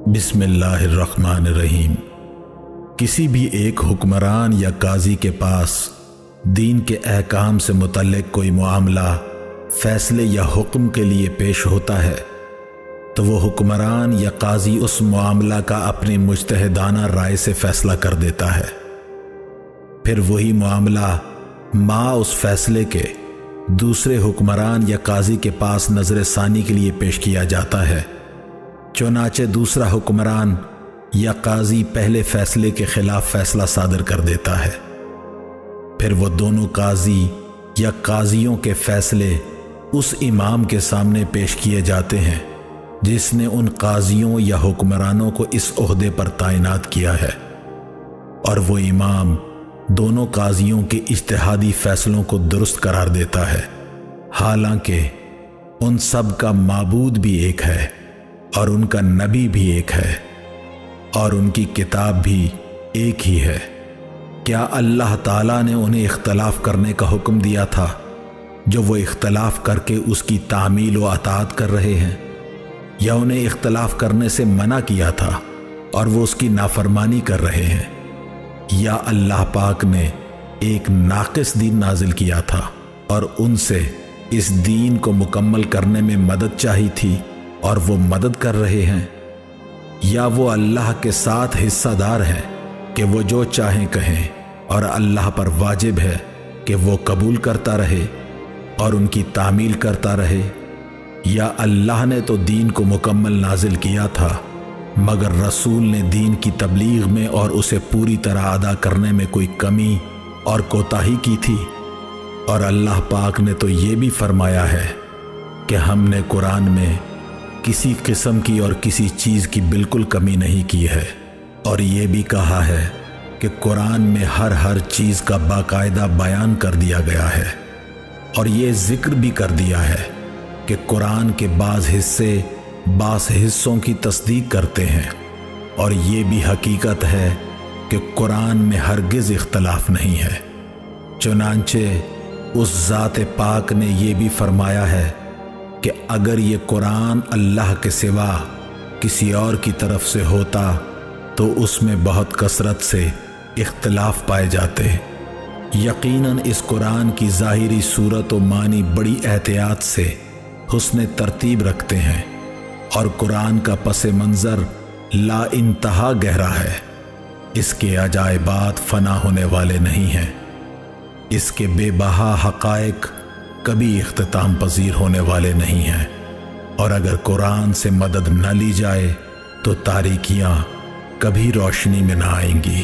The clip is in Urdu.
بسم اللہ الرحمن الرحیم۔ کسی بھی ایک حکمران یا قاضی کے پاس دین کے احکام سے متعلق کوئی معاملہ فیصلے یا حکم کے لیے پیش ہوتا ہے تو وہ حکمران یا قاضی اس معاملہ کا اپنی مجتہدانہ رائے سے فیصلہ کر دیتا ہے۔ پھر وہی معاملہ اس فیصلے کے دوسرے حکمران یا قاضی کے پاس نظر ثانی کے لیے پیش کیا جاتا ہے۔ چنانچہ دوسرا حکمران یا قاضی پہلے فیصلے کے خلاف فیصلہ صادر کر دیتا ہے۔ پھر وہ دونوں قاضی یا قاضیوں کے فیصلے اس امام کے سامنے پیش کیے جاتے ہیں جس نے ان قاضیوں یا حکمرانوں کو اس عہدے پر تعینات کیا ہے، اور وہ امام دونوں قاضیوں کے اجتہادی فیصلوں کو درست قرار دیتا ہے، حالانکہ ان سب کا معبود بھی ایک ہے اور ان کا نبی بھی ایک ہے اور ان کی کتاب بھی ایک ہی ہے۔ کیا اللہ تعالیٰ نے انہیں اختلاف کرنے کا حکم دیا تھا جو وہ اختلاف کر کے اس کی تعمیل و اطاعت کر رہے ہیں، یا انہیں اختلاف کرنے سے منع کیا تھا اور وہ اس کی نافرمانی کر رہے ہیں؟ یا اللہ پاک نے ایک ناقص دین نازل کیا تھا اور ان سے اس دین کو مکمل کرنے میں مدد چاہی تھی اور وہ مدد کر رہے ہیں؟ یا وہ اللہ کے ساتھ حصہ دار ہیں کہ وہ جو چاہیں کہیں اور اللہ پر واجب ہے کہ وہ قبول کرتا رہے اور ان کی تعمیل کرتا رہے؟ یا اللہ نے تو دین کو مکمل نازل کیا تھا مگر رسول نے دین کی تبلیغ میں اور اسے پوری طرح ادا کرنے میں کوئی کمی اور کوتاہی کی تھی؟ اور اللہ پاک نے تو یہ بھی فرمایا ہے کہ ہم نے قرآن میں کسی قسم کی اور کسی چیز کی بالکل کمی نہیں کی ہے، اور یہ بھی کہا ہے کہ قرآن میں ہر چیز کا باقاعدہ بیان کر دیا گیا ہے، اور یہ ذکر بھی کر دیا ہے کہ قرآن کے بعض حصوں کی تصدیق کرتے ہیں، اور یہ بھی حقیقت ہے کہ قرآن میں ہرگز اختلاف نہیں ہے۔ چنانچہ اس ذات پاک نے یہ بھی فرمایا ہے کہ اگر یہ قرآن اللہ کے سوا کسی اور کی طرف سے ہوتا تو اس میں بہت کثرت سے اختلاف پائے جاتے۔ یقیناً اس قرآن کی ظاہری صورت و معنی بڑی احتیاط سے حسن ترتیب رکھتے ہیں، اور قرآن کا پس منظر لا انتہا گہرا ہے۔ اس کے عجائبات فنا ہونے والے نہیں ہیں، اس کے بے بہا حقائق کبھی اختتام پذیر ہونے والے نہیں ہیں، اور اگر قرآن سے مدد نہ لی جائے تو تاریکیاں کبھی روشنی میں نہ آئیں گی۔